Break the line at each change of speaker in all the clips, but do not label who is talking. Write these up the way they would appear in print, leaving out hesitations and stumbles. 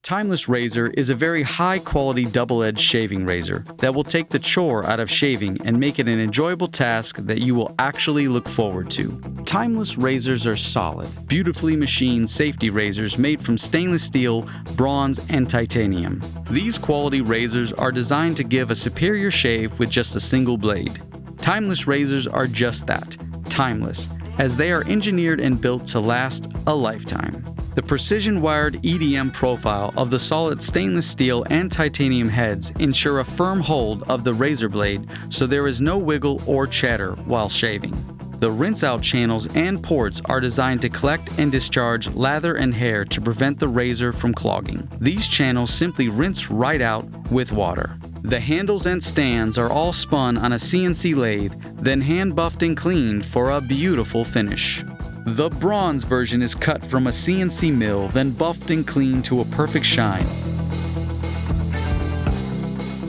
Timeless Razor is a very high-quality double-edged shaving razor that will take the chore out of shaving and make it an enjoyable task that you will actually look forward to. Timeless razors are solid, beautifully machined safety razors made from stainless steel, bronze, and titanium. These quality razors are designed to give a superior shave with just a single blade. Timeless razors are just that, timeless, as they are engineered and built to last a lifetime. The precision-wired EDM profile of the solid stainless steel and titanium heads ensure a firm hold of the razor blade so there is no wiggle or chatter while shaving. The rinse-out channels and ports are designed to collect and discharge lather and hair to prevent the razor from clogging. These channels simply rinse right out with water. The handles and stands are all spun on a CNC lathe, then hand-buffed and cleaned for a beautiful finish. The bronze version is cut from a CNC mill, then buffed and cleaned to a perfect shine.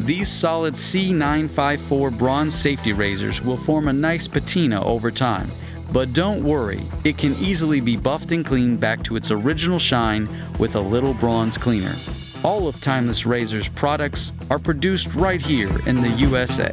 These solid C954 bronze safety razors will form a nice patina over time, but don't worry, it can easily be buffed and cleaned back to its original shine with a little bronze cleaner. All of Timeless Razor's products are produced right here in the USA.